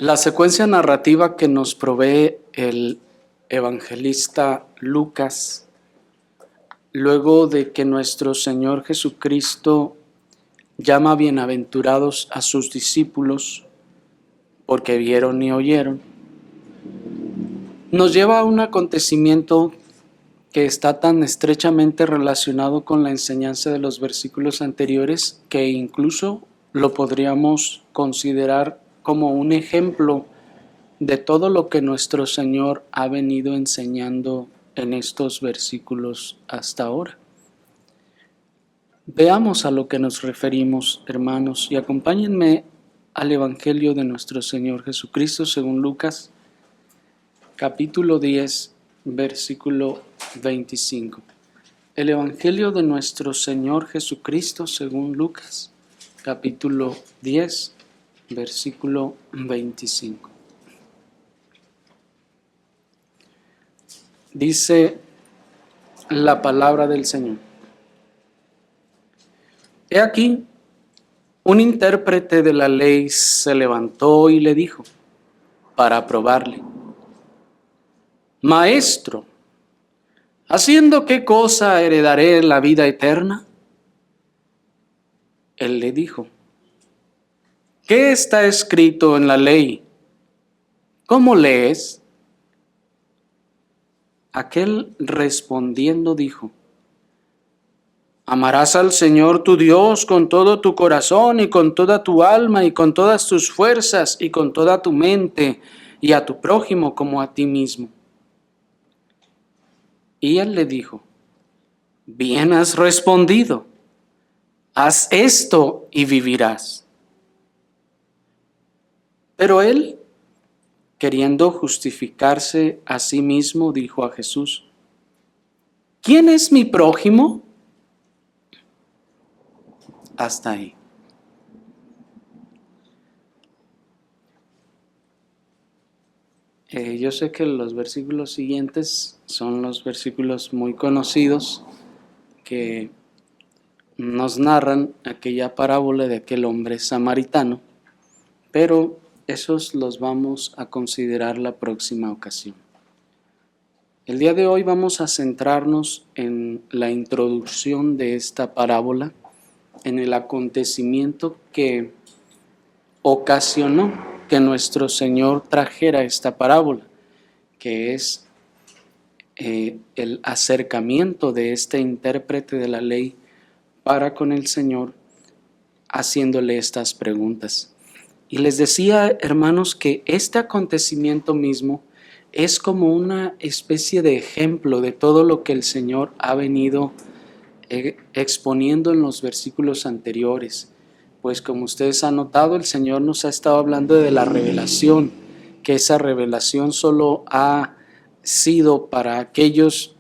La secuencia narrativa que nos provee el evangelista Lucas, luego de que nuestro Señor Jesucristo llama bienaventurados a sus discípulos porque vieron y oyeron, nos lleva a un acontecimiento que está tan estrechamente relacionado con la enseñanza de los versículos anteriores que incluso lo podríamos considerar como un ejemplo de todo lo que nuestro Señor ha venido enseñando en estos versículos hasta ahora. Veamos a lo que nos referimos, hermanos, y acompáñenme al Evangelio de nuestro Señor Jesucristo según Lucas, capítulo 10, versículo 25. El Evangelio de nuestro Señor Jesucristo según Lucas, capítulo 10, versículo 25. Dice la palabra del Señor. He aquí, un intérprete de la ley se levantó y le dijo, para probarle: Maestro, ¿haciendo qué cosa heredaré la vida eterna? Él le dijo, ¿qué está escrito en la ley? ¿Cómo lees? Aquel respondiendo dijo, amarás al Señor tu Dios con todo tu corazón y con toda tu alma y con todas tus fuerzas y con toda tu mente y a tu prójimo como a ti mismo. Y él le dijo, bien has respondido, haz esto y vivirás. Pero él, queriendo justificarse a sí mismo, dijo a Jesús, ¿quién es mi prójimo? Hasta ahí. Yo sé que los versículos siguientes son los versículos muy conocidos que nos narran aquella parábola de aquel hombre samaritano, pero esos los vamos a considerar la próxima ocasión. El día de hoy vamos a centrarnos en la introducción de esta parábola, en el acontecimiento que ocasionó que nuestro Señor trajera esta parábola, que es el acercamiento de este intérprete de la ley para con el Señor, haciéndole estas preguntas. Y les decía, hermanos, que este acontecimiento mismo es como una especie de ejemplo de todo lo que el Señor ha venido exponiendo en los versículos anteriores. Pues como ustedes han notado, el Señor nos ha estado hablando de la revelación, que esa revelación solo ha sido para aquellos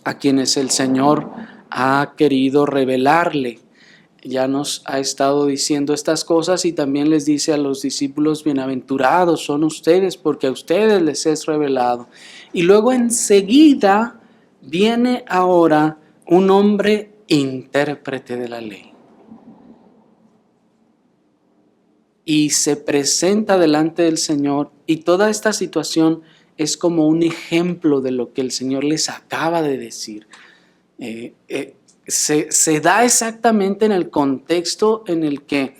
a quienes el Señor ha querido revelarle. Ya nos ha estado diciendo estas cosas y también les dice a los discípulos, bienaventurados son ustedes porque a ustedes les es revelado. Y luego enseguida viene ahora un hombre intérprete de la ley. Y se presenta delante del Señor y toda esta situación es como un ejemplo de lo que el Señor les acaba de decir. Se da exactamente en el contexto en el que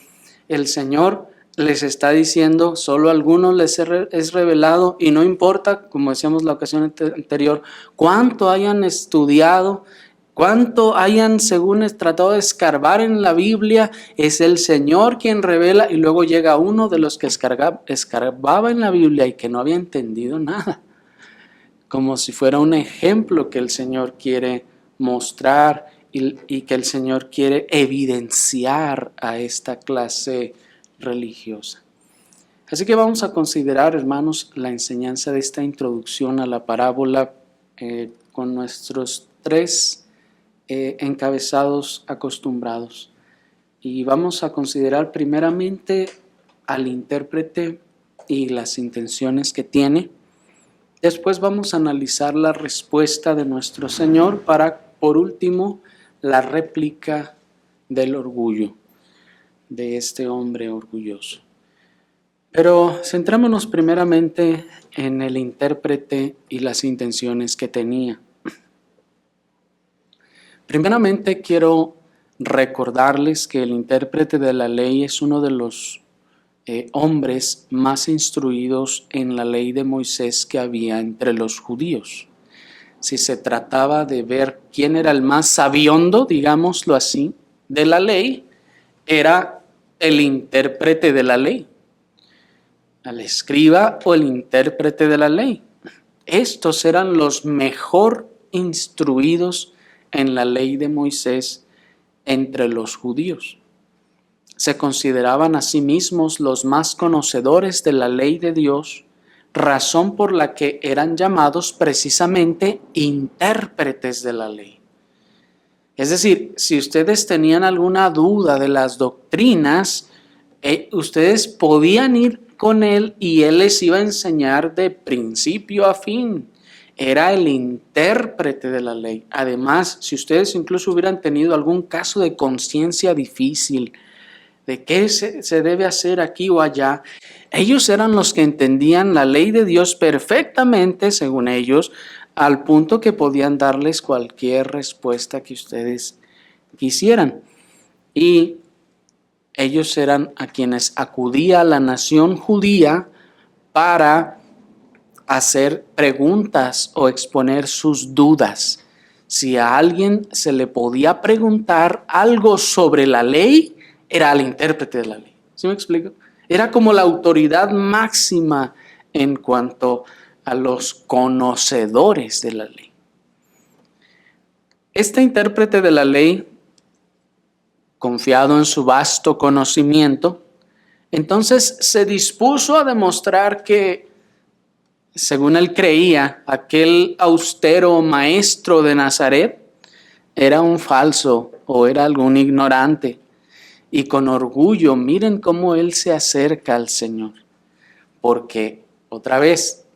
el Señor les está diciendo, solo a algunos les es revelado y no importa, como decíamos la ocasión anterior, cuánto hayan estudiado, cuánto hayan según tratado de escarbar en la Biblia, es el Señor quien revela. Y luego llega uno de los que escarbaba en la Biblia y que no había entendido nada, como si fuera un ejemplo que el Señor quiere mostrar y que el Señor quiere evidenciar a esta clase religiosa. Así que vamos a considerar, hermanos, la enseñanza de esta introducción a la parábola con nuestros tres encabezados acostumbrados. Y vamos a considerar primeramente al intérprete y las intenciones que tiene. Después vamos a analizar la respuesta de nuestro Señor para, por último, la réplica del orgullo de este hombre orgulloso. Pero centrémonos primeramente en el intérprete y las intenciones que tenía. Primeramente quiero recordarles que el intérprete de la ley es uno de los hombres más instruidos en la ley de Moisés que había entre los judíos. Si se trataba de ver quién era el más sabiondo, digámoslo así, de la ley, era el intérprete de la ley, el escriba o el intérprete de la ley. Estos eran los mejor instruidos en la ley de Moisés entre los judíos. Se consideraban a sí mismos los más conocedores de la ley de Dios, razón por la que eran llamados precisamente intérpretes de la ley. Es decir, si ustedes tenían alguna duda de las doctrinas, ustedes podían ir con él y él les iba a enseñar de principio a fin. Era el intérprete de la ley. Además, si ustedes incluso hubieran tenido algún caso de conciencia difícil, de qué se debe hacer aquí o allá, ellos eran los que entendían la ley de Dios perfectamente, según ellos, al punto que podían darles cualquier respuesta que ustedes quisieran. Y ellos eran a quienes acudía la nación judía para hacer preguntas o exponer sus dudas. Si a alguien se le podía preguntar algo sobre la ley, era el intérprete de la ley. ¿Sí me explico? Era como la autoridad máxima en cuanto a los conocedores de la ley. Este intérprete de la ley, confiado en su vasto conocimiento, entonces se dispuso a demostrar que, según él creía, aquel austero maestro de Nazaret era un falso o era algún ignorante. Y con orgullo, miren cómo él se acerca al Señor. Porque, otra vez,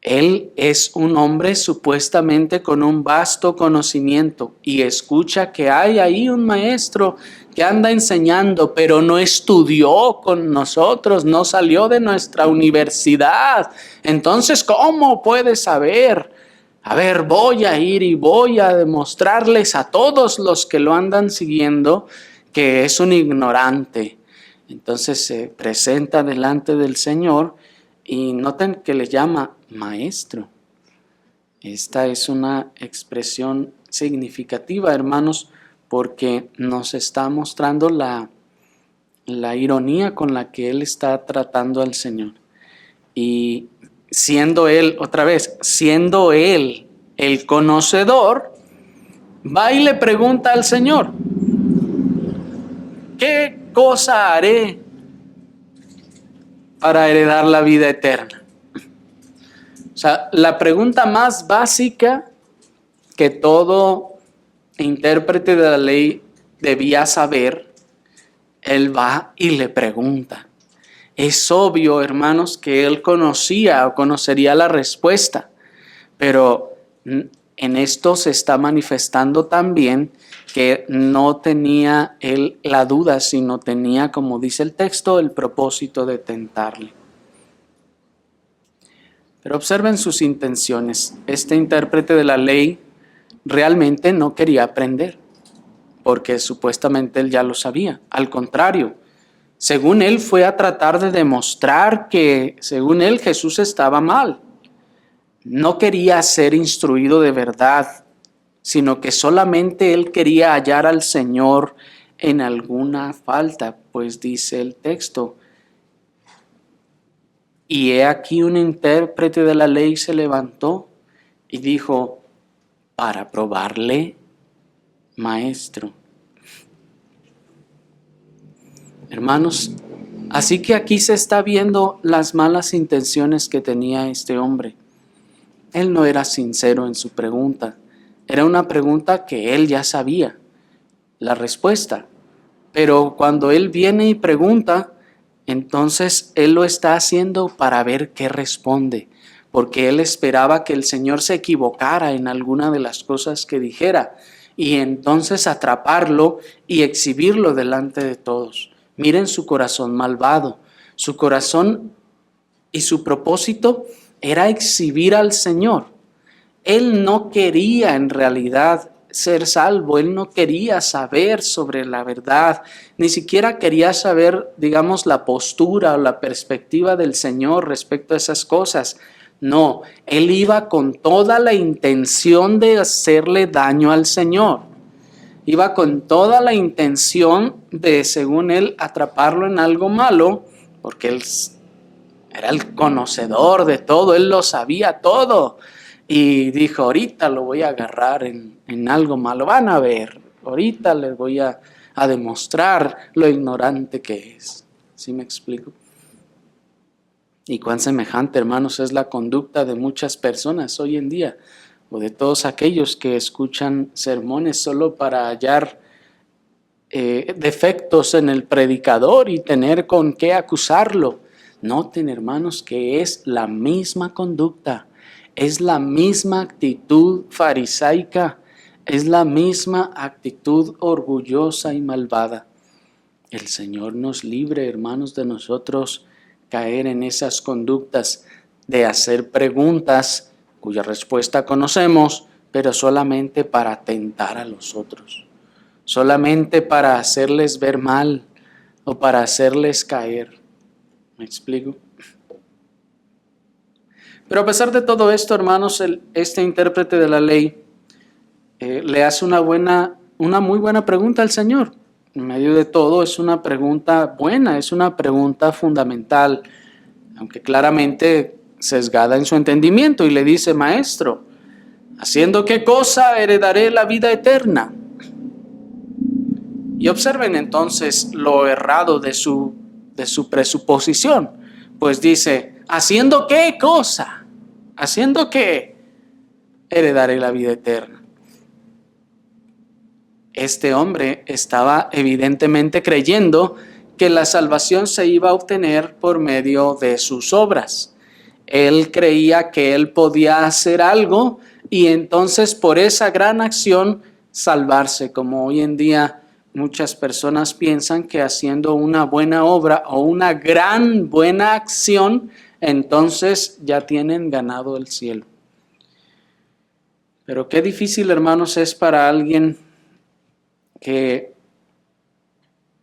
él es un hombre supuestamente con un vasto conocimiento y escucha que hay ahí un maestro que anda enseñando, pero no estudió con nosotros, no salió de nuestra universidad. Entonces, ¿cómo puede saber? A ver, voy a ir y voy a demostrarles a todos los que lo andan siguiendo que es un ignorante. Entonces se presenta delante del Señor y noten que le llama maestro. Esta es una expresión significativa, hermanos, porque nos está mostrando la ironía con la que él está tratando al Señor. Y siendo él, otra vez, siendo él el conocedor, va y le pregunta al Señor: ¿qué cosa haré para heredar la vida eterna? O sea, la pregunta más básica que todo intérprete de la ley debía saber, él va y le pregunta. Es obvio, hermanos, que él conocía o conocería la respuesta, pero en esto se está manifestando también que no tenía él la duda, sino tenía, como dice el texto, el propósito de tentarle. Pero observen sus intenciones. Este intérprete de la ley realmente no quería aprender, porque supuestamente él ya lo sabía. Al contrario, según él fue a tratar de demostrar que, según él, Jesús estaba mal. No quería ser instruido de verdad, sino que solamente él quería hallar al Señor en alguna falta, pues dice el texto: y he aquí un intérprete de la ley se levantó y dijo, para probarle, maestro. Hermanos, así que aquí se está viendo las malas intenciones que tenía este hombre. Él no era sincero en su pregunta. Era una pregunta que él ya sabía la respuesta. Pero cuando él viene y pregunta, entonces él lo está haciendo para ver qué responde, porque él esperaba que el Señor se equivocara en alguna de las cosas que dijera y entonces atraparlo y exhibirlo delante de todos. Miren su corazón malvado. Su corazón y su propósito era exhibir al Señor. Él no quería en realidad ser salvo, él no quería saber sobre la verdad, ni siquiera quería saber, digamos, la postura o la perspectiva del Señor respecto a esas cosas. No, él iba con toda la intención de hacerle daño al Señor. Iba con toda la intención de, según él, atraparlo en algo malo, porque él era el conocedor de todo, él lo sabía todo. Y dijo, ahorita lo voy a agarrar en algo malo. Van a ver, ahorita les voy a demostrar lo ignorante que es. ¿Sí me explico? Y cuán semejante, hermanos, es la conducta de muchas personas hoy en día, o de todos aquellos que escuchan sermones solo para hallar defectos en el predicador y tener con qué acusarlo. Noten, hermanos, que es la misma conducta, es la misma actitud farisaica, es la misma actitud orgullosa y malvada. El Señor nos libre, hermanos, de nosotros caer en esas conductas de hacer preguntas cuya respuesta conocemos, pero solamente para tentar a los otros, solamente para hacerles ver mal o para hacerles caer. ¿Me explico? Pero a pesar de todo esto, hermanos, este intérprete de la ley le hace una muy buena pregunta al Señor. En medio de todo es una pregunta buena, es una pregunta fundamental, aunque claramente sesgada en su entendimiento, y le dice, maestro, ¿haciendo qué cosa heredaré la vida eterna? Y observen entonces lo errado de su presuposición, pues dice, ¿haciendo qué cosa? ¿Haciendo qué heredaré la vida eterna? Este hombre estaba evidentemente creyendo que la salvación se iba a obtener por medio de sus obras. Él creía que él podía hacer algo y entonces por esa gran acción salvarse, como hoy en día muchas personas piensan que haciendo una buena obra o una gran buena acción, entonces ya tienen ganado el cielo. Pero qué difícil, hermanos, es para alguien que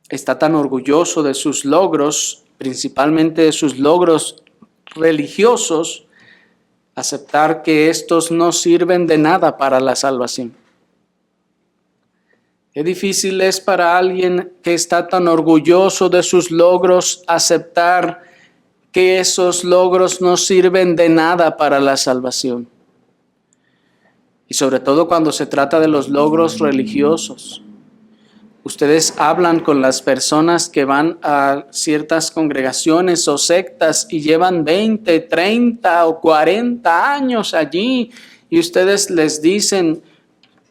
está tan orgulloso de sus logros, principalmente de sus logros religiosos, aceptar que estos no sirven de nada para la salvación. Qué difícil es para alguien que está tan orgulloso de sus logros aceptar que esos logros no sirven de nada para la salvación. Y sobre todo cuando se trata de los logros religiosos. Ustedes hablan con las personas que van a ciertas congregaciones o sectas y llevan 20, 30 o 40 años allí y ustedes les dicen,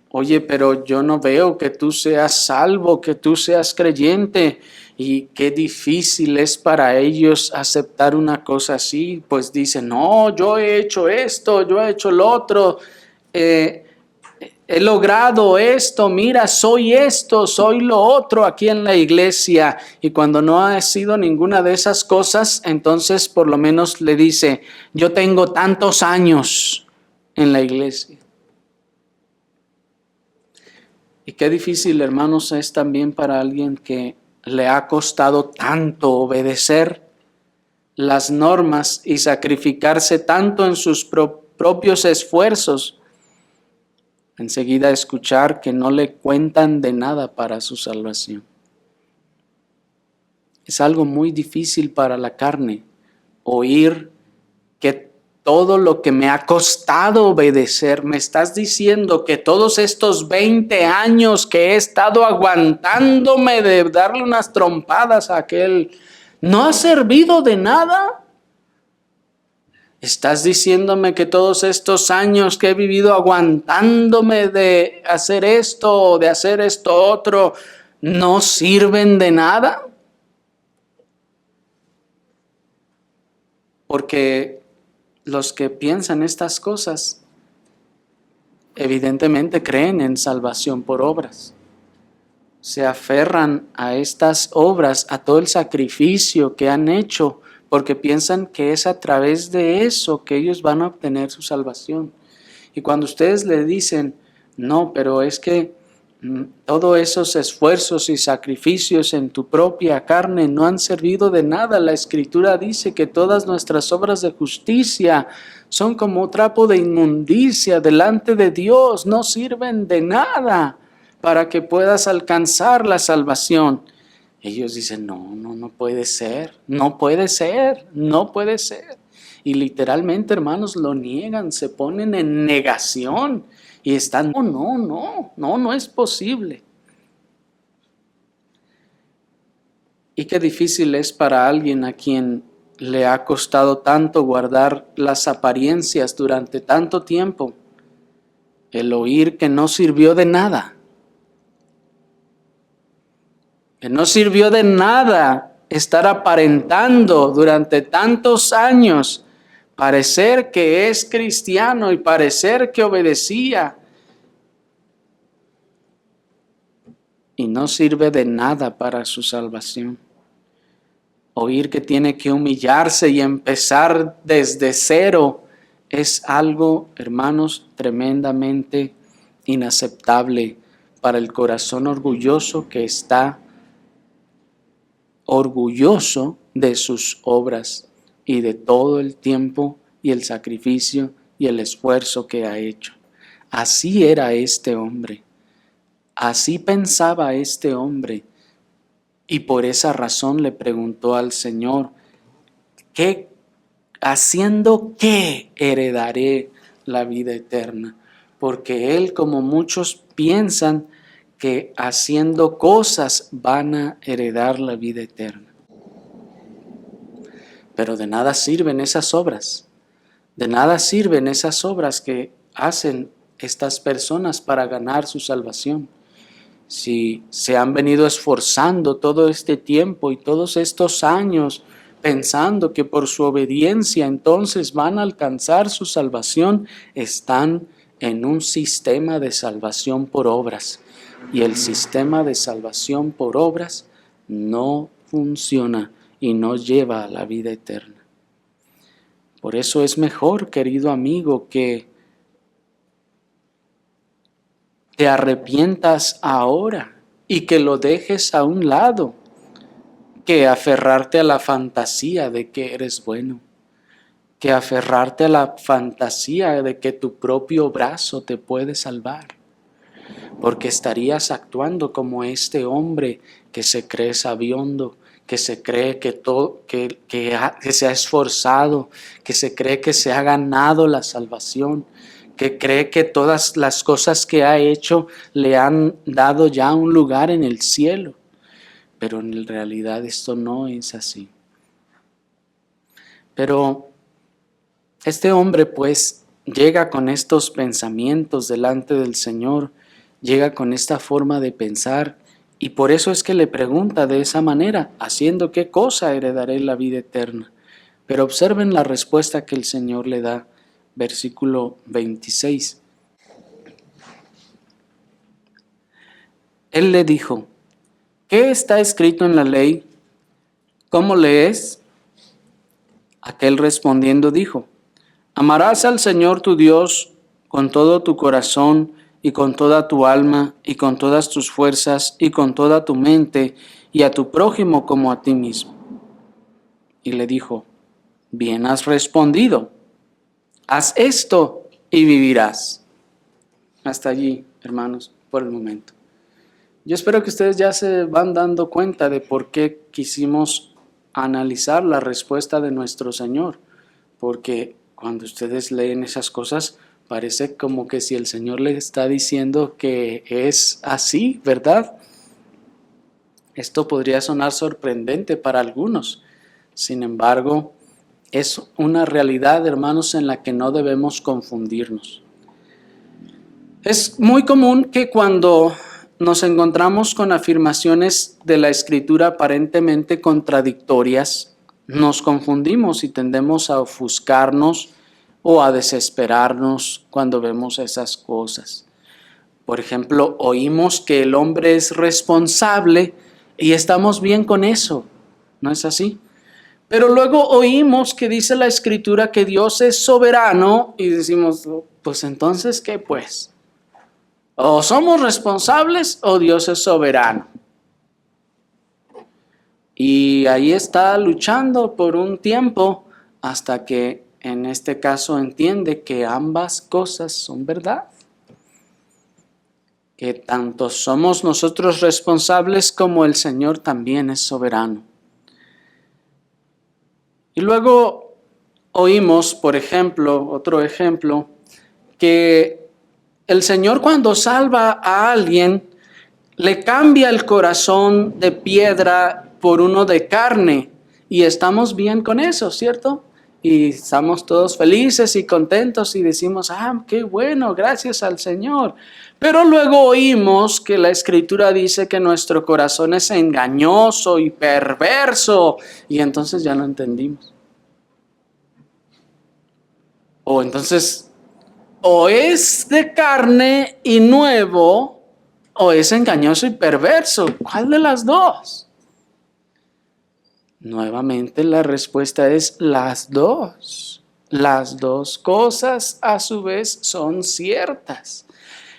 oye, pero yo no veo que tú seas salvo, que tú seas creyente. Y qué difícil es para ellos aceptar una cosa así. Pues dicen, no, yo he hecho esto, yo he hecho lo otro. He logrado esto, mira, soy esto, soy lo otro aquí en la iglesia. Y cuando no ha sido ninguna de esas cosas, entonces por lo menos le dice, yo tengo tantos años en la iglesia. Y qué difícil, hermanos, es también para alguien que le ha costado tanto obedecer las normas y sacrificarse tanto en sus propios esfuerzos, enseguida escuchar que no le cuentan de nada para su salvación. Es algo muy difícil para la carne oír que todo lo que me ha costado obedecer, me estás diciendo que todos estos 20 años que he estado aguantándome de darle unas trompadas a aquel, ¿no ha servido de nada? ¿Estás diciéndome que todos estos años que he vivido aguantándome de hacer esto o de hacer esto otro no sirven de nada? Porque los que piensan estas cosas evidentemente creen en salvación por obras. se aferran a estas obras, a todo el sacrificio que han hecho, porque piensan que es a través de eso que ellos van a obtener su salvación. Y cuando ustedes le dicen, no, pero es que todos esos esfuerzos y sacrificios en tu propia carne no han servido de nada. La Escritura dice que todas nuestras obras de justicia son como trapo de inmundicia delante de Dios, no sirven de nada para que puedas alcanzar la salvación. Ellos dicen, no puede ser, no puede ser, no puede ser. Y literalmente, hermanos, lo niegan, se ponen en negación y están, no es posible. Y qué difícil es para alguien a quien le ha costado tanto guardar las apariencias durante tanto tiempo, el oír que no sirvió de nada. Que no sirvió de nada estar aparentando durante tantos años, parecer que es cristiano y parecer que obedecía. Y no sirve de nada para su salvación. Oír que tiene que humillarse y empezar desde cero es algo, hermanos, tremendamente inaceptable para el corazón orgulloso que está orgulloso de sus obras y de todo el tiempo y el sacrificio y el esfuerzo que ha hecho. Así era este hombre, así pensaba este hombre, y por esa razón le preguntó al Señor, ¿haciendo qué heredaré la vida eterna? Porque él, como muchos piensan, que haciendo cosas van a heredar la vida eterna. Pero de nada sirven esas obras. De nada sirven esas obras que hacen estas personas para ganar su salvación. Si se han venido esforzando todo este tiempo y todos estos años pensando que por su obediencia entonces van a alcanzar su salvación, están en un sistema de salvación por obras. Y el sistema de salvación por obras no funciona y no lleva a la vida eterna. Por eso es mejor, querido amigo, que te arrepientas ahora y que lo dejes a un lado, que aferrarte a la fantasía de que eres bueno, que aferrarte a la fantasía de que tu propio brazo te puede salvar. Porque estarías actuando como este hombre que se cree sabiondo, que se cree que se ha esforzado, que se cree que se ha ganado la salvación, que cree que todas las cosas que ha hecho le han dado ya un lugar en el cielo. Pero en realidad esto no es así. Pero este hombre pues llega con estos pensamientos delante del Señor, llega con esta forma de pensar y por eso es que le pregunta de esa manera, ¿haciendo qué cosa heredaré la vida eterna? Pero observen la respuesta que el Señor le da, versículo 26. Él le dijo, ¿qué está escrito en la ley? ¿Cómo lees? Aquel respondiendo dijo, amarás al Señor tu Dios con todo tu corazón y con toda tu alma y con todas tus fuerzas y con toda tu mente y a tu prójimo como a ti mismo. Y le dijo, bien has respondido, haz esto y vivirás. Hasta allí, hermanos, por el momento. Yo espero que ustedes ya se van dando cuenta de por qué quisimos analizar la respuesta de nuestro Señor, porque cuando ustedes leen esas cosas, parece como que si el Señor les está diciendo que es así, ¿verdad? Esto podría sonar sorprendente para algunos. Sin embargo, es una realidad, hermanos, en la que no debemos confundirnos. Es muy común que cuando nos encontramos con afirmaciones de la Escritura aparentemente contradictorias, nos confundimos y tendemos a ofuscarnos o a desesperarnos cuando vemos esas cosas. Por ejemplo, oímos que el hombre es responsable y estamos bien con eso, ¿no es así? Pero luego oímos que dice la Escritura que Dios es soberano y decimos, pues entonces, ¿qué pues? O somos responsables o Dios es soberano. Y ahí está luchando por un tiempo hasta que en este caso entiende que ambas cosas son verdad. Que tanto somos nosotros responsables como el Señor también es soberano. Y luego oímos, por ejemplo, otro ejemplo, que el Señor cuando salva a alguien, le cambia el corazón de piedra por uno de carne. Y estamos bien con eso, ¿cierto? Y estamos todos felices y contentos y decimos, qué bueno, gracias al Señor. Pero luego oímos que la Escritura dice que nuestro corazón es engañoso y perverso. Y entonces ya no entendimos. O entonces, o es de carne y nuevo, o es engañoso y perverso. ¿Cuál de las dos? Nuevamente la respuesta es las dos. Las dos cosas a su vez son ciertas.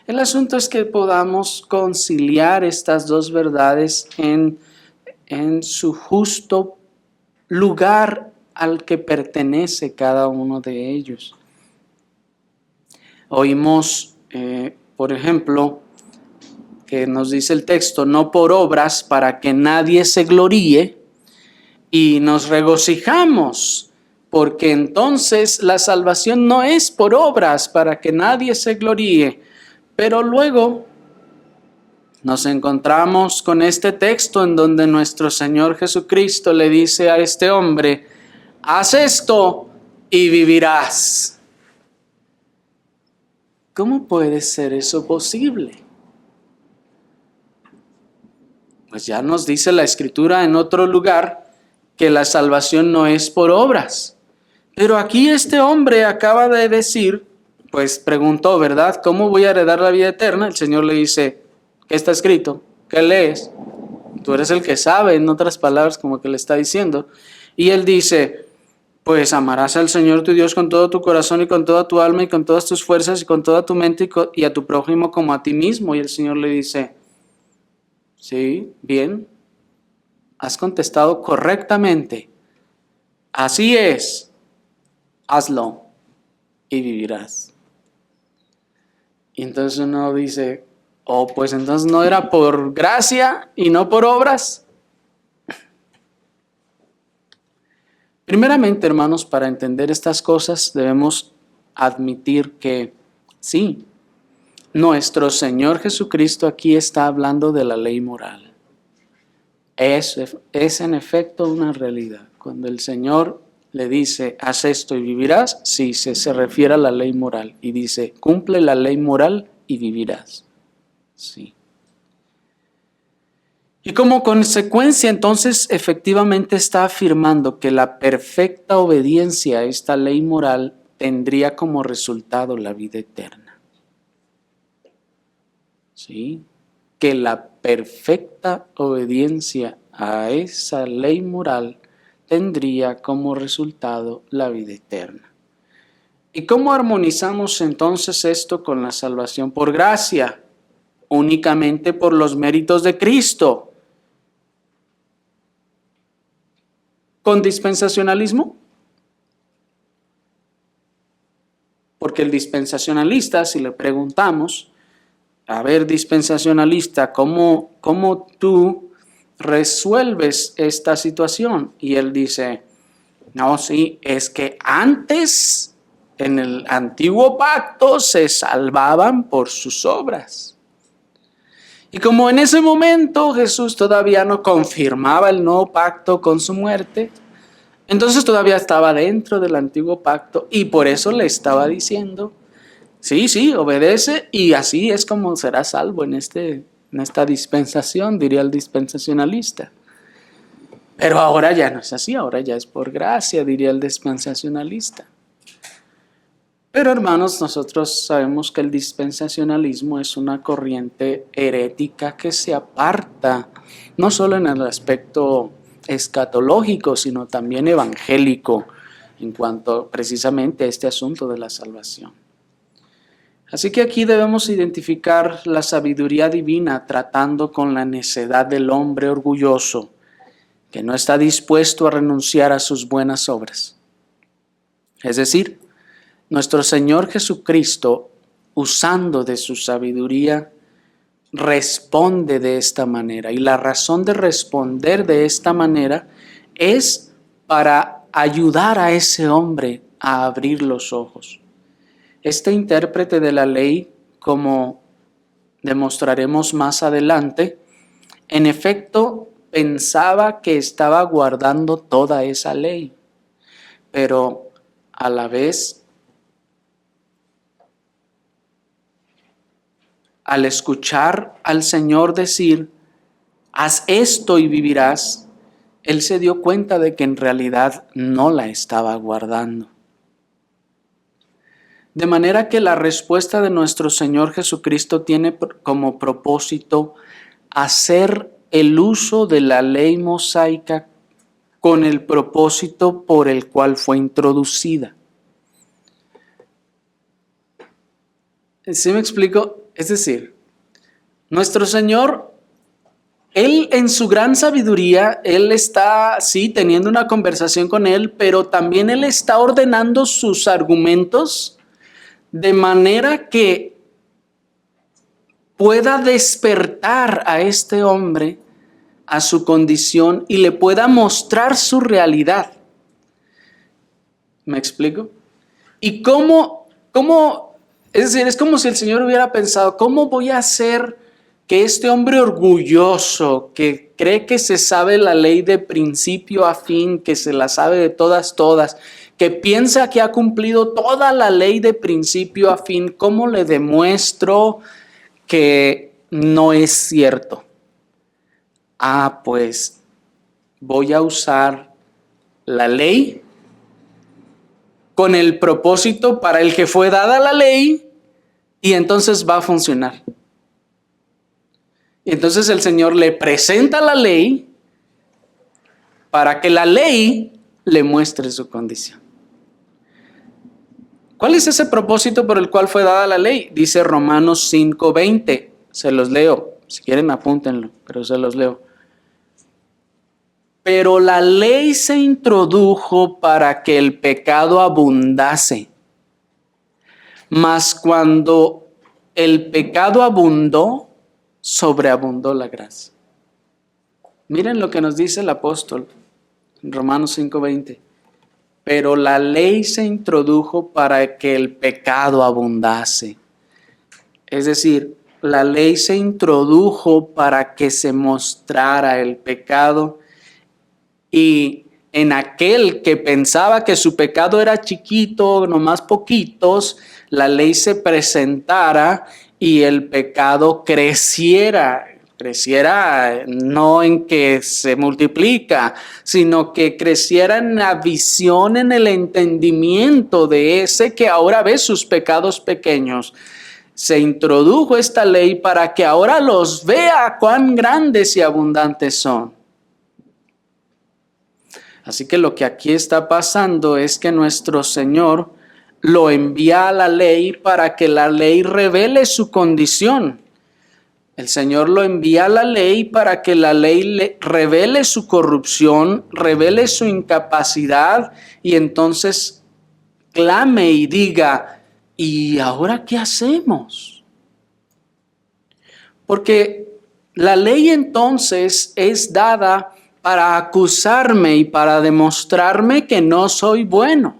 El asunto es que podamos conciliar estas dos verdades en su justo lugar al que pertenece cada uno de ellos. Oímos, por ejemplo, que nos dice el texto, no por obras para que nadie se gloríe, y nos regocijamos, porque entonces la salvación no es por obras para que nadie se gloríe. Pero luego nos encontramos con este texto en donde nuestro Señor Jesucristo le dice a este hombre, haz esto y vivirás. ¿Cómo puede ser eso posible? Pues ya nos dice la Escritura en otro lugar que la salvación no es por obras. Pero aquí este hombre acaba de decir, pues preguntó, ¿verdad? ¿Cómo voy a heredar la vida eterna? El Señor le dice, ¿qué está escrito? ¿Qué lees? Tú eres el que sabe, en otras palabras, como que le está diciendo. Y él dice, pues amarás al Señor tu Dios con todo tu corazón y con toda tu alma y con todas tus fuerzas y con toda tu mente y a tu prójimo como a ti mismo. Y el Señor le dice, sí, bien, has contestado correctamente. Así es, hazlo y vivirás. Y entonces uno dice, pues entonces no era por gracia y no por obras. Primeramente, hermanos, para entender estas cosas debemos admitir que sí, nuestro Señor Jesucristo aquí está hablando de la ley moral. Es en efecto una realidad. Cuando el Señor le dice, haz esto y vivirás, sí, se refiere a la ley moral. Y dice, cumple la ley moral y vivirás. Sí. Y como consecuencia, entonces, efectivamente está afirmando que la perfecta obediencia a esta ley moral tendría como resultado la vida eterna. ¿Sí? Que la perfecta obediencia a esa ley moral tendría como resultado la vida eterna. ¿Y cómo armonizamos entonces esto con la salvación por gracia? Únicamente por los méritos de Cristo. ¿Con dispensacionalismo? Porque el dispensacionalista, si le preguntamos, a ver, dispensacionalista, ¿cómo tú resuelves esta situación? Y él dice, no, sí, es que antes, en el antiguo pacto, se salvaban por sus obras. Y como en ese momento Jesús todavía no confirmaba el nuevo pacto con su muerte, entonces todavía estaba dentro del antiguo pacto y por eso le estaba diciendo, sí, obedece y así es como será salvo en esta dispensación, diría el dispensacionalista. Pero ahora ya no es así, ahora ya es por gracia, diría el dispensacionalista. Pero hermanos, nosotros sabemos que el dispensacionalismo es una corriente herética que se aparta no solo en el aspecto escatológico, sino también evangélico en cuanto precisamente a este asunto de la salvación. Así que aquí debemos identificar la sabiduría divina tratando con la necedad del hombre orgulloso que no está dispuesto a renunciar a sus buenas obras. Es decir, nuestro Señor Jesucristo, usando de su sabiduría, responde de esta manera. Y la razón de responder de esta manera es para ayudar a ese hombre a abrir los ojos. Este intérprete de la ley, como demostraremos más adelante, en efecto pensaba que estaba guardando toda esa ley, pero a la vez, al escuchar al Señor decir, haz esto y vivirás, él se dio cuenta de que en realidad no la estaba guardando. De manera que la respuesta de nuestro Señor Jesucristo tiene como propósito hacer el uso de la ley mosaica con el propósito por el cual fue introducida. ¿Sí me explico? Es decir, nuestro Señor, Él en su gran sabiduría, Él está, sí, teniendo una conversación con Él, pero también Él está ordenando sus argumentos de manera que pueda despertar a este hombre a su condición y le pueda mostrar su realidad. ¿Me explico? Y cómo, es decir, es como si el Señor hubiera pensado, ¿cómo voy a hacer que este hombre orgulloso, que cree que se sabe la ley de principio a fin, que se la sabe de todas, que piensa que ha cumplido toda la ley de principio a fin, cómo le demuestro que no es cierto? Pues voy a usar la ley con el propósito para el que fue dada la ley y entonces va a funcionar. Y entonces el Señor le presenta la ley para que la ley le muestre su condición. ¿Cuál es ese propósito por el cual fue dada la ley? Dice Romanos 5:20. Se los leo. Si quieren apúntenlo, pero se los leo. Pero la ley se introdujo para que el pecado abundase. Mas cuando el pecado abundó, sobreabundó la gracia. Miren lo que nos dice el apóstol en Romanos 5:20. Pero la ley se introdujo para que el pecado abundase. Es decir, la ley se introdujo para que se mostrara el pecado y en aquel que pensaba que su pecado era chiquito, nomás poquitos, la ley se presentara y el pecado creciera no en que se multiplica, sino que creciera en la visión, en el entendimiento de ese que ahora ve sus pecados pequeños. Se introdujo esta ley para que ahora los vea cuán grandes y abundantes son. Así que lo que aquí está pasando es que nuestro Señor lo envía a la ley para que la ley revele su condición. El Señor lo envía a la ley para que la ley revele su corrupción, revele su incapacidad y entonces clame y diga, ¿y ahora qué hacemos? Porque la ley entonces es dada para acusarme y para demostrarme que no soy bueno.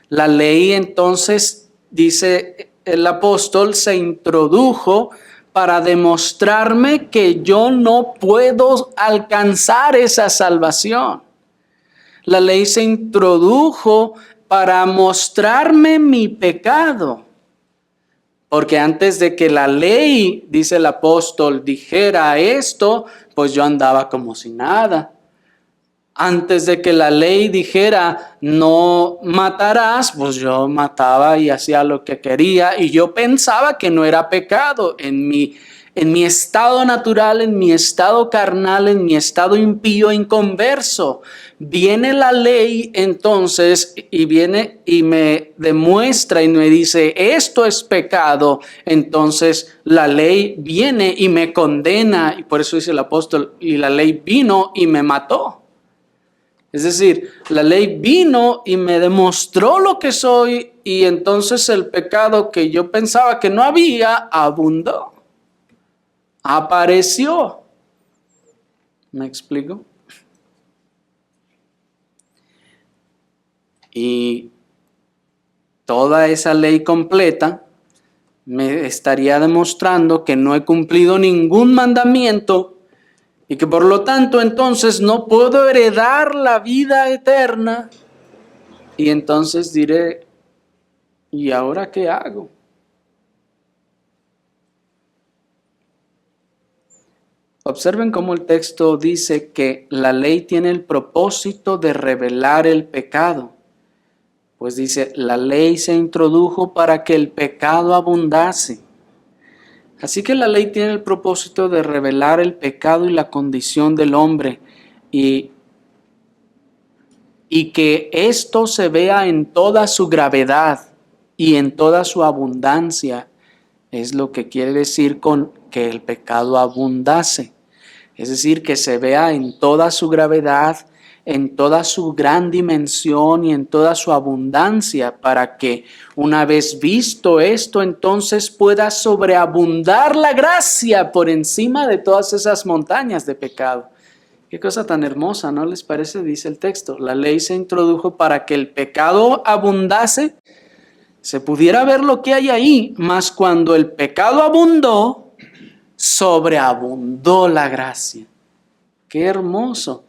La ley entonces, dice el apóstol, se introdujo para demostrarme que yo no puedo alcanzar esa salvación. La ley se introdujo para mostrarme mi pecado. Porque antes de que la ley, dice el apóstol, dijera esto, pues yo andaba como si nada. Antes de que la ley dijera no matarás, pues yo mataba y hacía lo que quería y yo pensaba que no era pecado en mi estado natural, en mi estado carnal, en mi estado impío e inconverso. Viene la ley entonces y viene y me demuestra y me dice esto es pecado. Entonces la ley viene y me condena y por eso dice el apóstol y la ley vino y me mató. Es decir, la ley vino y me demostró lo que soy y entonces el pecado que yo pensaba que no había, abundó, apareció. ¿Me explico? Y toda esa ley completa me estaría demostrando que no he cumplido ningún mandamiento y que por lo tanto entonces no puedo heredar la vida eterna. Y entonces diré, ¿y ahora qué hago? Observen cómo el texto dice que la ley tiene el propósito de revelar el pecado. Pues dice, la ley se introdujo para que el pecado abundase. Así que la ley tiene el propósito de revelar el pecado y la condición del hombre y que esto se vea en toda su gravedad y en toda su abundancia. Es lo que quiere decir con que el pecado abundase. Es decir, que se vea en toda su gravedad, en toda su gran dimensión y en toda su abundancia, para que una vez visto esto, entonces pueda sobreabundar la gracia por encima de todas esas montañas de pecado. Qué cosa tan hermosa, ¿no les parece? Dice el texto, la ley se introdujo para que el pecado abundase, se pudiera ver lo que hay ahí, mas cuando el pecado abundó, sobreabundó la gracia. Qué hermoso.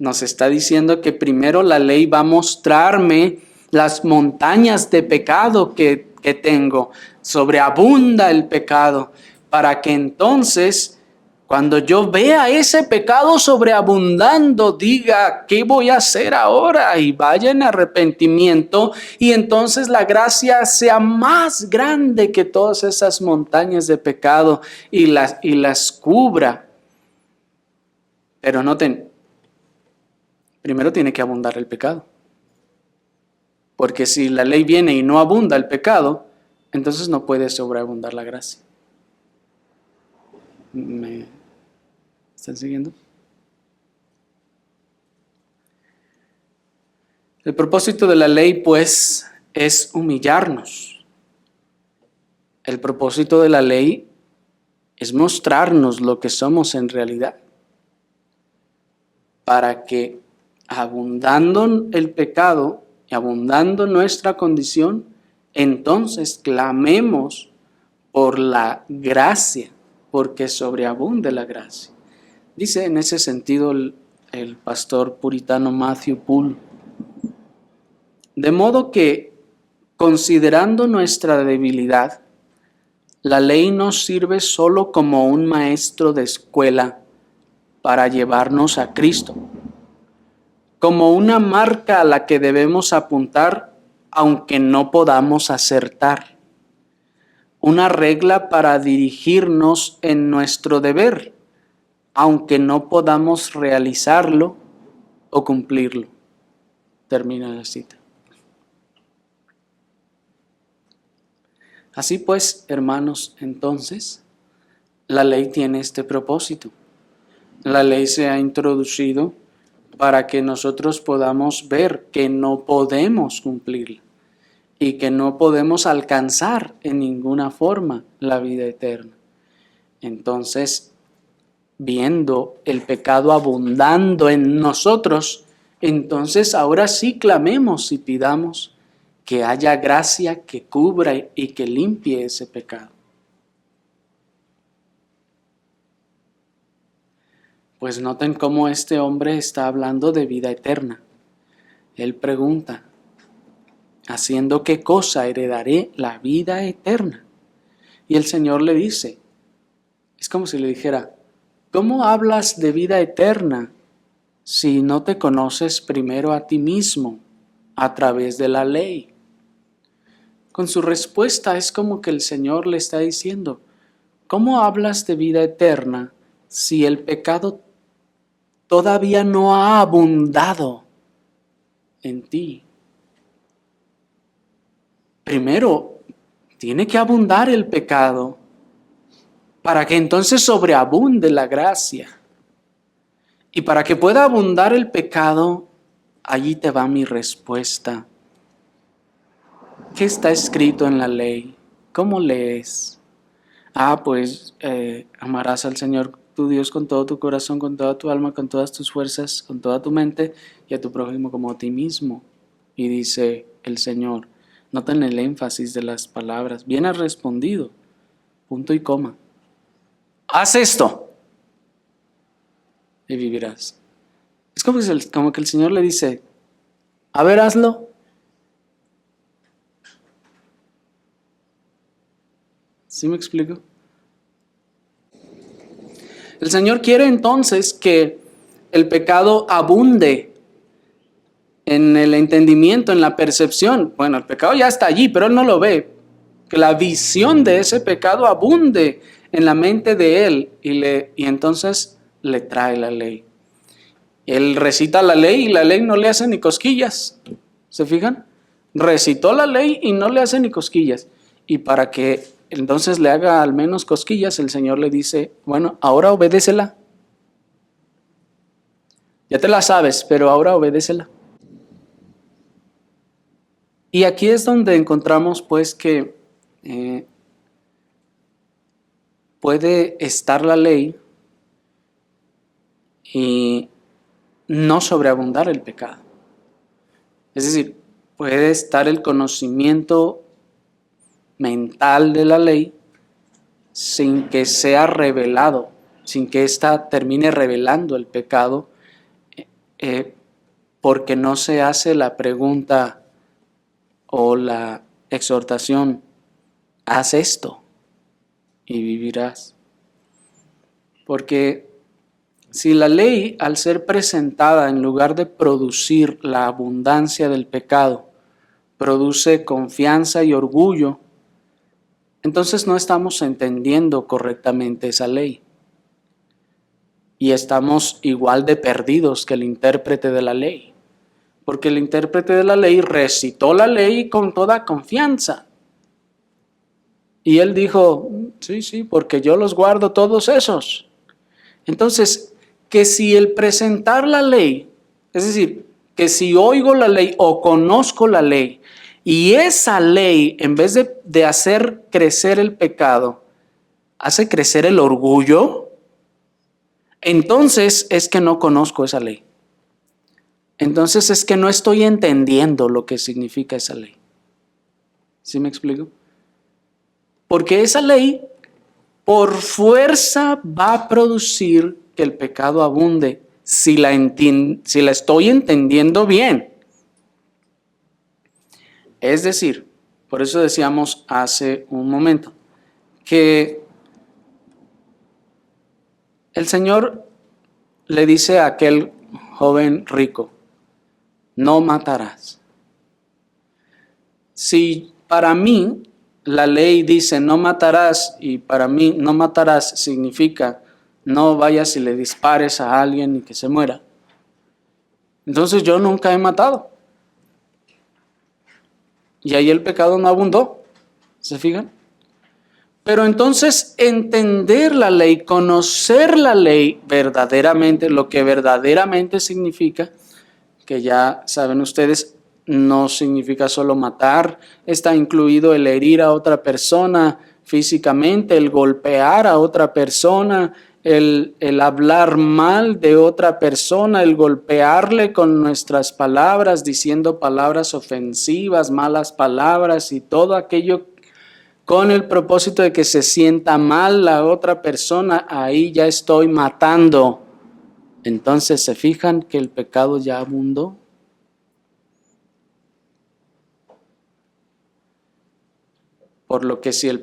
Nos está diciendo que primero la ley va a mostrarme las montañas de pecado que tengo. Sobreabunda el pecado para que entonces cuando yo vea ese pecado sobreabundando, diga, ¿qué voy a hacer ahora? Y vaya en arrepentimiento y entonces la gracia sea más grande que todas esas montañas de pecado y las cubra. Pero noten, primero tiene que abundar el pecado. Porque si la ley viene y no abunda el pecado, entonces no puede sobreabundar la gracia. ¿Me están siguiendo? El propósito de la ley, pues, es humillarnos. El propósito de la ley es mostrarnos lo que somos en realidad. Para que abundando el pecado y abundando nuestra condición, entonces clamemos por la gracia, porque sobreabunde la gracia. Dice en ese sentido el pastor puritano Matthew Poole, de modo que, considerando nuestra debilidad, la ley nos sirve solo como un maestro de escuela para llevarnos a Cristo, como una marca a la que debemos apuntar aunque no podamos acertar, una regla para dirigirnos en nuestro deber, aunque no podamos realizarlo o cumplirlo. Termina la cita. Así pues, hermanos, entonces, la ley tiene este propósito. La ley se ha introducido para que nosotros podamos ver que no podemos cumplirla y que no podemos alcanzar en ninguna forma la vida eterna. Entonces, viendo el pecado abundando en nosotros, entonces ahora sí clamemos y pidamos que haya gracia que cubra y que limpie ese pecado. Pues noten cómo este hombre está hablando de vida eterna. Él pregunta, ¿haciendo qué cosa heredaré la vida eterna? Y el Señor le dice, es como si le dijera, ¿cómo hablas de vida eterna si no te conoces primero a ti mismo a través de la ley? Con su respuesta es como que el Señor le está diciendo, ¿cómo hablas de vida eterna si el pecado todavía no ha abundado en ti? Primero, tiene que abundar el pecado para que entonces sobreabunde la gracia. Y para que pueda abundar el pecado, allí te va mi respuesta. ¿Qué está escrito en la ley? ¿Cómo lees? Pues amarás al Señor tu Dios con todo tu corazón, con toda tu alma, con todas tus fuerzas, con toda tu mente y a tu prójimo como a ti mismo. Y dice el Señor, noten el énfasis de las palabras, bien has respondido, punto y coma. Haz esto y vivirás. Es como que el Señor le dice, a ver, hazlo. ¿Sí me explico? El Señor quiere entonces que el pecado abunde en el entendimiento, en la percepción. Bueno, el pecado ya está allí, pero Él no lo ve. Que la visión de ese pecado abunde en la mente de Él y entonces le trae la ley. Él recita la ley y la ley no le hace ni cosquillas. ¿Se fijan? Recitó la ley y no le hace ni cosquillas. Y para que entonces le haga al menos cosquillas, el Señor le dice, bueno, ahora obedécela. Ya te la sabes, pero ahora obedécela. Y aquí es donde encontramos pues que puede estar la ley y no sobreabundar el pecado. Es decir, puede estar el conocimiento mental de la ley sin que sea revelado, sin que ésta termine revelando el pecado, porque no se hace la pregunta o la exhortación, haz esto y vivirás. Porque si la ley, al ser presentada en lugar de producir la abundancia del pecado, produce confianza y orgullo, entonces no estamos entendiendo correctamente esa ley. Y estamos igual de perdidos que el intérprete de la ley. Porque el intérprete de la ley recitó la ley con toda confianza. Y él dijo, sí, porque yo los guardo todos esos. Entonces, que si el presentar la ley, es decir, que si oigo la ley o conozco la ley, y esa ley, en vez de hacer crecer el pecado, hace crecer el orgullo, entonces es que no conozco esa ley. Entonces es que no estoy entendiendo lo que significa esa ley. ¿Sí me explico? Porque esa ley por fuerza va a producir que el pecado abunde si la estoy entendiendo bien. Es decir, por eso decíamos hace un momento, que el Señor le dice a aquel joven rico, no matarás. Si para mí la ley dice no matarás y para mí no matarás significa no vayas y le dispares a alguien y que se muera, entonces yo nunca he matado. Y ahí el pecado no abundó. ¿Se fijan? Pero entonces entender la ley, conocer la ley verdaderamente, lo que verdaderamente significa, que ya saben ustedes, no significa solo matar, está incluido el herir a otra persona físicamente, el golpear a otra persona, el hablar mal de otra persona, el golpearle con nuestras palabras, diciendo palabras ofensivas, malas palabras y todo aquello con el propósito de que se sienta mal la otra persona, ahí ya estoy matando. Entonces, ¿se fijan que el pecado ya abundó? Por lo que si al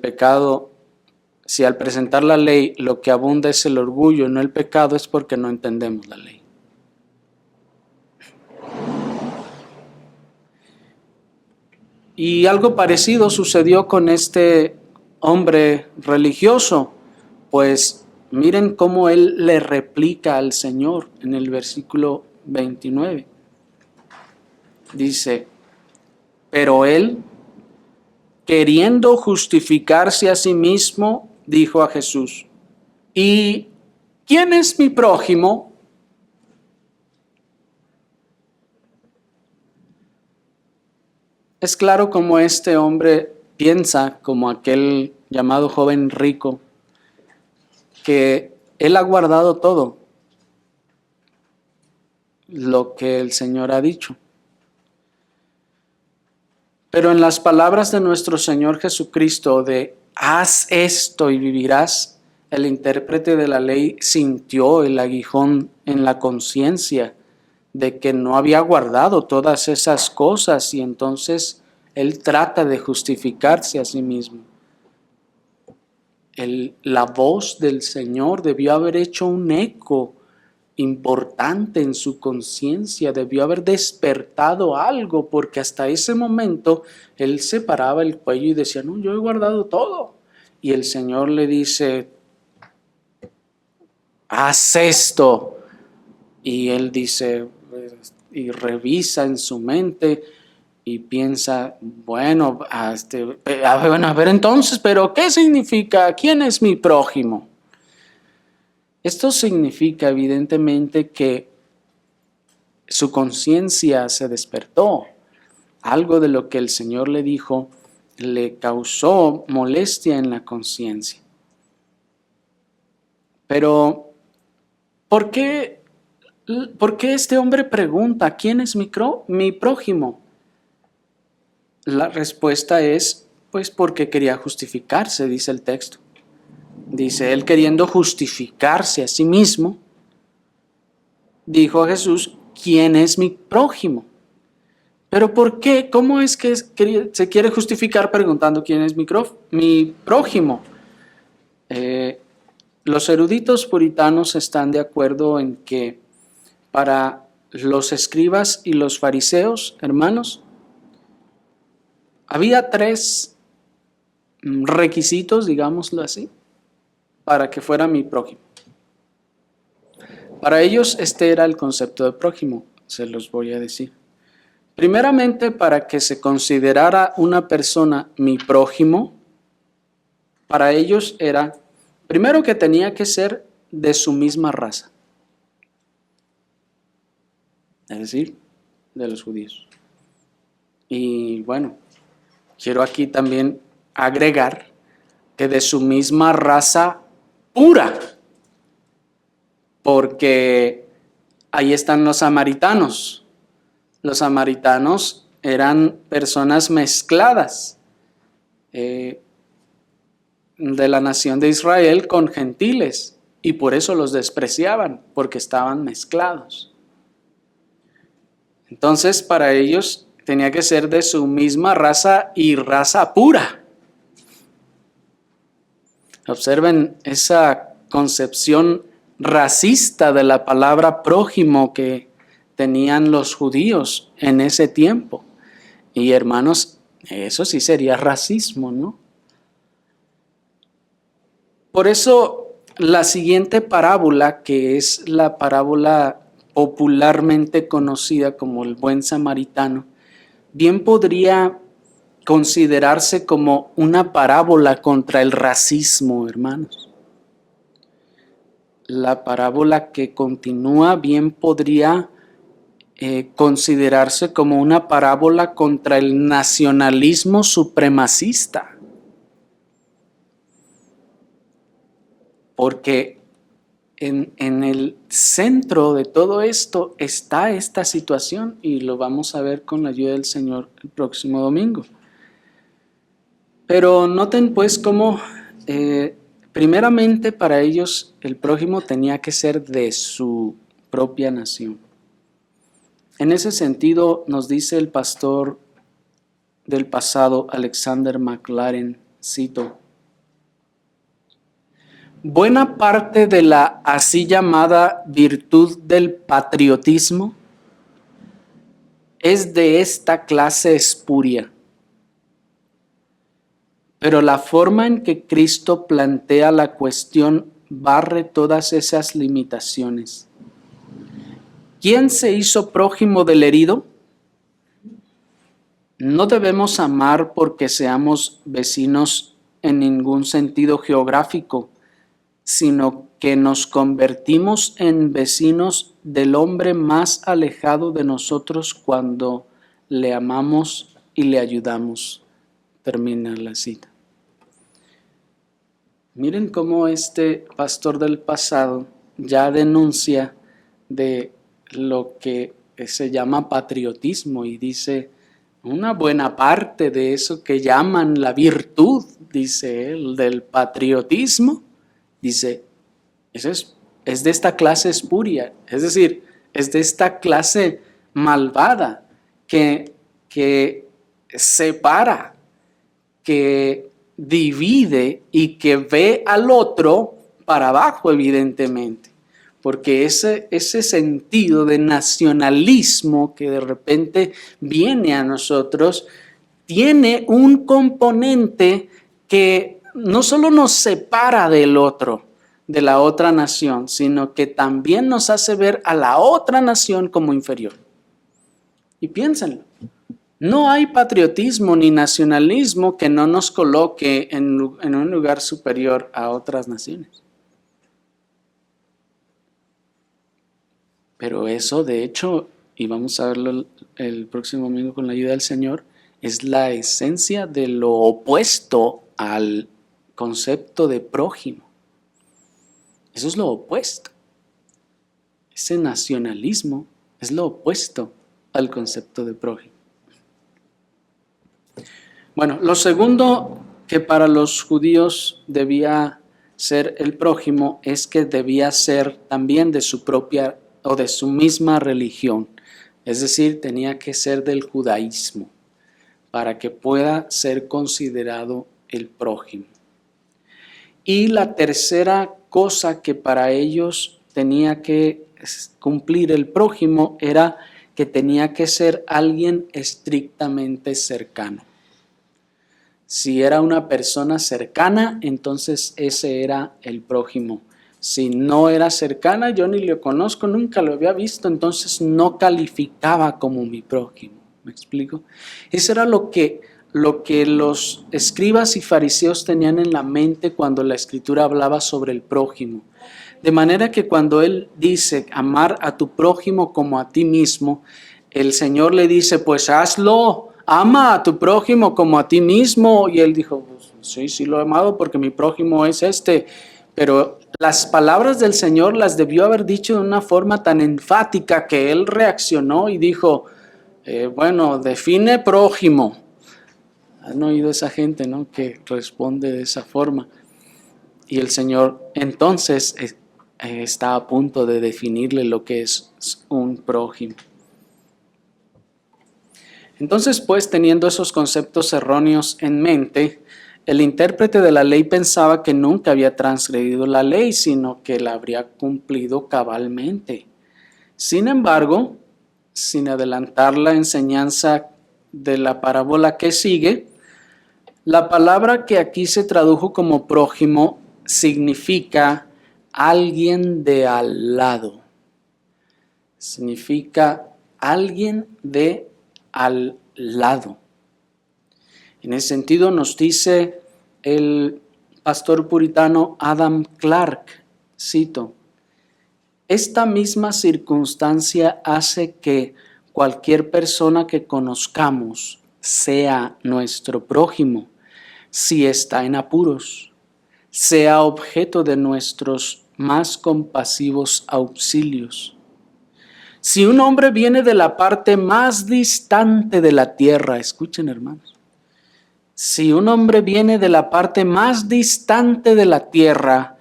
presentar la ley lo que abunda es el orgullo, no el pecado, es porque no entendemos la ley. Y algo parecido sucedió con este hombre religioso, pues miren cómo él le replica al Señor en el versículo 29. Dice, pero él, queriendo justificarse a sí mismo, dijo a Jesús, ¿y quién es mi prójimo? Es claro como este hombre piensa, como aquel llamado joven rico, que él ha guardado todo lo que el Señor ha dicho. Pero en las palabras de nuestro Señor Jesucristo de haz esto y vivirás, el intérprete de la ley sintió el aguijón en la conciencia de que no había guardado todas esas cosas y entonces él trata de justificarse a sí mismo. La voz del Señor debió haber hecho un eco importante en su conciencia, debió haber despertado algo, porque hasta ese momento él se paraba el cuello y decía, no, yo he guardado todo. Y el Señor le dice, haz esto. Y él dice, y revisa en su mente y piensa, bueno, a ver entonces, pero ¿qué significa? ¿Quién es mi prójimo? Esto significa evidentemente que su conciencia se despertó. Algo de lo que el Señor le dijo le causó molestia en la conciencia. Pero, ¿por qué este hombre pregunta, ¿quién es mi prójimo? La respuesta es, pues porque quería justificarse, dice el texto. Dice, él queriendo justificarse a sí mismo, dijo a Jesús, ¿quién es mi prójimo? Pero ¿por qué? ¿Cómo es que se quiere justificar preguntando quién es mi prójimo? Los eruditos puritanos están de acuerdo en que para los escribas y los fariseos, hermanos, había 3 requisitos, digámoslo así, para que fuera mi prójimo. Para ellos este era el concepto de prójimo, se los voy a decir. Primeramente, para que se considerara una persona mi prójimo, para ellos era, primero que tenía que ser de su misma raza, es decir, de los judíos. Y bueno, quiero aquí también agregar que de su misma raza pura, porque ahí están los samaritanos. Los samaritanos eran personas mezcladas de la nación de Israel con gentiles y por eso los despreciaban, porque estaban mezclados. Entonces, para ellos tenía que ser de su misma raza y raza pura. Observen esa concepción racista de la palabra prójimo que tenían los judíos en ese tiempo. Y hermanos, eso sí sería racismo, ¿no? Por eso la siguiente parábola, que es la parábola popularmente conocida como el buen samaritano, bien podría considerarse como una parábola contra el racismo, hermanos. La parábola que continúa bien podría considerarse como una parábola contra el nacionalismo supremacista. Porque en el centro de todo esto está esta situación y lo vamos a ver con la ayuda del Señor el próximo domingo. Pero noten pues cómo primeramente para ellos el prójimo tenía que ser de su propia nación. En ese sentido nos dice el pastor del pasado Alexander McLaren, cito, buena parte de la así llamada virtud del patriotismo es de esta clase espuria. Pero la forma en que Cristo plantea la cuestión barre todas esas limitaciones. ¿Quién se hizo prójimo del herido? No debemos amar porque seamos vecinos en ningún sentido geográfico, sino que nos convertimos en vecinos del hombre más alejado de nosotros cuando le amamos y le ayudamos. Termina la cita. Miren cómo este pastor del pasado ya denuncia de lo que se llama patriotismo y dice, una buena parte de eso que llaman la virtud, dice él, del patriotismo, dice, eso es de esta clase espuria, es decir, es de esta clase malvada que separa, que divide y que ve al otro para abajo, evidentemente. Porque ese sentido de nacionalismo que de repente viene a nosotros tiene un componente que no solo nos separa del otro, de la otra nación, sino que también nos hace ver a la otra nación como inferior. Y piénsenlo. No hay patriotismo ni nacionalismo que no nos coloque en un lugar superior a otras naciones. Pero eso, de hecho, y vamos a verlo el próximo domingo con la ayuda del Señor, es la esencia de lo opuesto al concepto de prójimo. Eso es lo opuesto. Ese nacionalismo es lo opuesto al concepto de prójimo. Bueno, lo segundo que para los judíos debía ser el prójimo es que debía ser también de su propia o de su misma religión, es decir, tenía que ser del judaísmo para que pueda ser considerado el prójimo. Y la tercera cosa que para ellos tenía que cumplir el prójimo era que tenía que ser alguien estrictamente cercano. Si era una persona cercana, entonces ese era el prójimo. Si no era cercana, yo ni lo conozco, nunca lo había visto, entonces no calificaba como mi prójimo. ¿Me explico? Eso era lo que los escribas y fariseos tenían en la mente cuando la Escritura hablaba sobre el prójimo. De manera que cuando él dice amar a tu prójimo como a ti mismo, el Señor le dice, pues hazlo, ama a tu prójimo como a ti mismo. Y él dijo, pues, sí lo he amado porque mi prójimo es este. Pero las palabras del Señor las debió haber dicho de una forma tan enfática que él reaccionó y dijo, bueno, define prójimo. Han oído esa gente, ¿no?, que responde de esa forma. Y el Señor entonces está a punto de definirle lo que es un prójimo. Entonces, pues, teniendo esos conceptos erróneos en mente, el intérprete de la ley pensaba que nunca había transgredido la ley, sino que la habría cumplido cabalmente. Sin embargo, sin adelantar la enseñanza de la parábola que sigue, la palabra que aquí se tradujo como prójimo significa alguien de al lado. Significa alguien de al lado. En ese sentido nos dice el pastor puritano Adam Clarke, cito, esta misma circunstancia hace que cualquier persona que conozcamos sea nuestro prójimo, si está en apuros, sea objeto de nuestros más compasivos auxilios. Si un hombre viene de la parte más distante de la tierra, escuchen hermanos, si un hombre viene de la parte más distante de la tierra,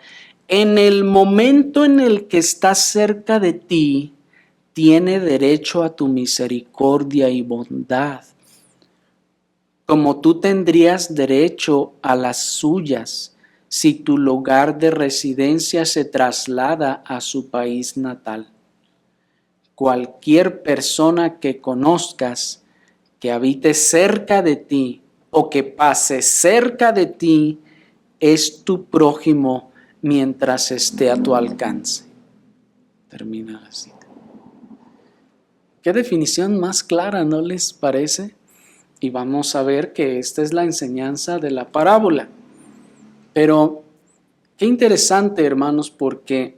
en el momento en el que está cerca de ti, tiene derecho a tu misericordia y bondad, como tú tendrías derecho a las suyas si tu lugar de residencia se traslada a su país natal. Cualquier persona que conozcas que habite cerca de ti o que pase cerca de ti es tu prójimo mientras esté a tu alcance. Termina la cita. ¿Qué definición más clara, no les parece? Y vamos a ver que esta es la enseñanza de la parábola. Pero qué interesante, hermanos, porque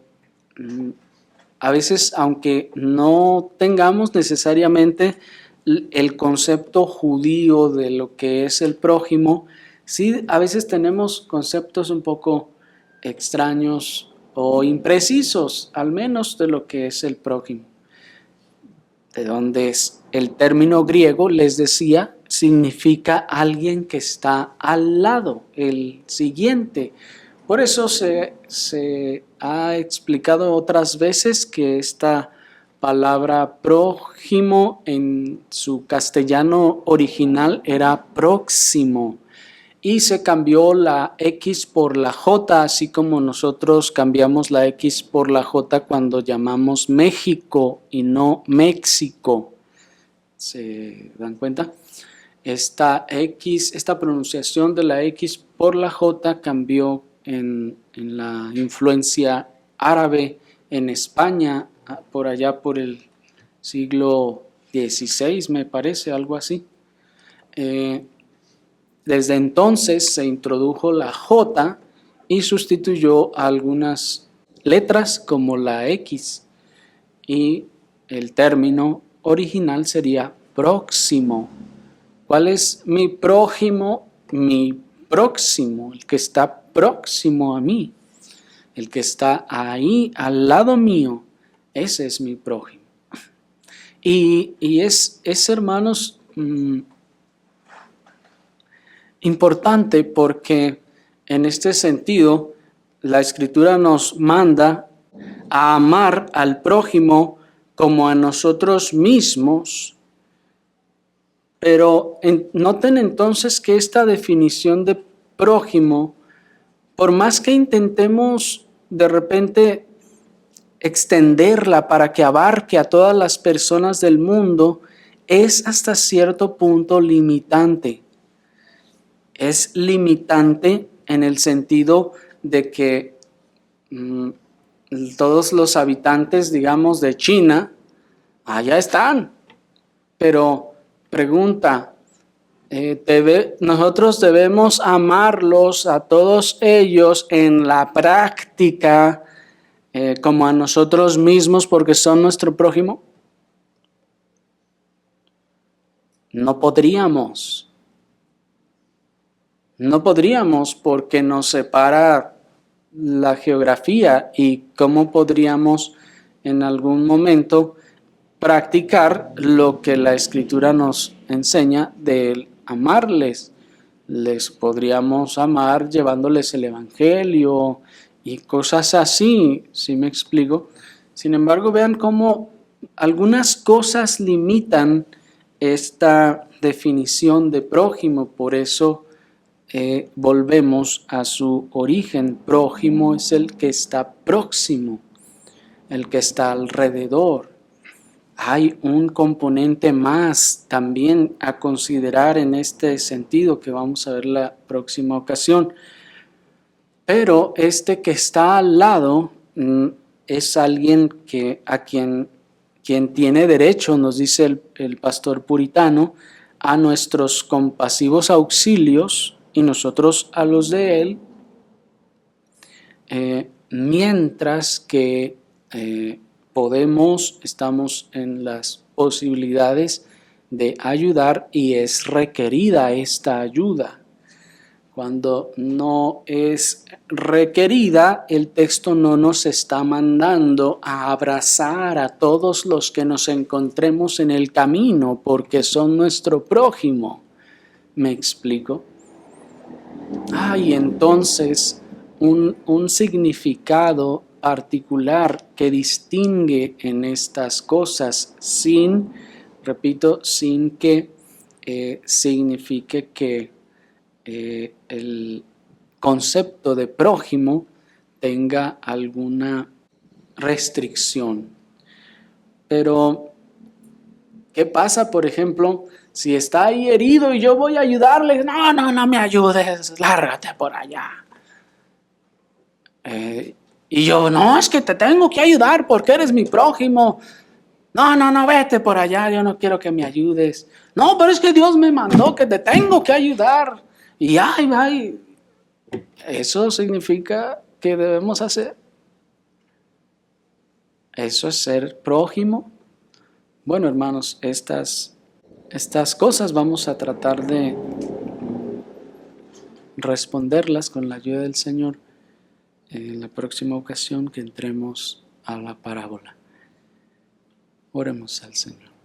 a veces, aunque no tengamos necesariamente el concepto judío de lo que es el prójimo, sí a veces tenemos conceptos un poco extraños o imprecisos, al menos de lo que es el prójimo. De donde es el término griego, les decía, significa alguien que está al lado, el siguiente. Por eso se ha explicado otras veces que esta palabra prójimo en su castellano original era próximo y se cambió la X por la J, así como nosotros cambiamos la X por la J cuando llamamos México y no México. ¿Se dan cuenta? Esta pronunciación de la X por la J cambió en la influencia árabe en España, por allá por el siglo XVI, me parece, algo así. Desde entonces se introdujo la J y sustituyó a algunas letras como la X, y el término original sería próximo. ¿Cuál es mi prójimo? Mi próximo, el que está próximo a mí, el que está ahí al lado mío, ese es mi prójimo. Y es hermanos, importante porque en este sentido la Escritura nos manda a amar al prójimo como a nosotros mismos, pero noten entonces que esta definición de prójimo, por más que intentemos de repente extenderla para que abarque a todas las personas del mundo, es hasta cierto punto limitante. Es limitante en el sentido de que todos los habitantes, digamos, de China, allá están. Pero pregunta, nosotros debemos amarlos a todos ellos en la práctica como a nosotros mismos porque son nuestro prójimo. No podríamos. No podríamos porque nos separa la geografía, y cómo podríamos en algún momento practicar lo que la Escritura nos enseña de amarles. Les podríamos amar llevándoles el Evangelio y cosas así, ¿sí me explico? Sin embargo, vean cómo algunas cosas limitan esta definición de prójimo. Por eso volvemos a su origen. Prójimo es el que está próximo, el que está alrededor. Hay un componente más también a considerar en este sentido que vamos a ver la próxima ocasión. Pero este que está al lado es alguien a quien tiene derecho, nos dice el pastor puritano, a nuestros compasivos auxilios y nosotros a los de él, mientras que estamos en las posibilidades de ayudar y es requerida esta ayuda. Cuando no es requerida, el texto no nos está mandando a abrazar a todos los que nos encontremos en el camino porque son nuestro prójimo. ¿Me explico? Hay entonces un significado particular que distingue en estas cosas sin que signifique que el concepto de prójimo tenga alguna restricción. Pero, ¿qué pasa, por ejemplo, Si está ahí herido y yo voy a ayudarle, no me ayudes, lárgate por allá. Y yo, no, es que te tengo que ayudar porque eres mi prójimo. No, vete por allá, yo no quiero que me ayudes. No, pero es que Dios me mandó que te tengo que ayudar. Y ay, eso significa que debemos hacer. Eso es ser prójimo. Bueno, hermanos, estas cosas vamos a tratar de responderlas con la ayuda del Señor en la próxima ocasión que entremos a la parábola. Oremos al Señor.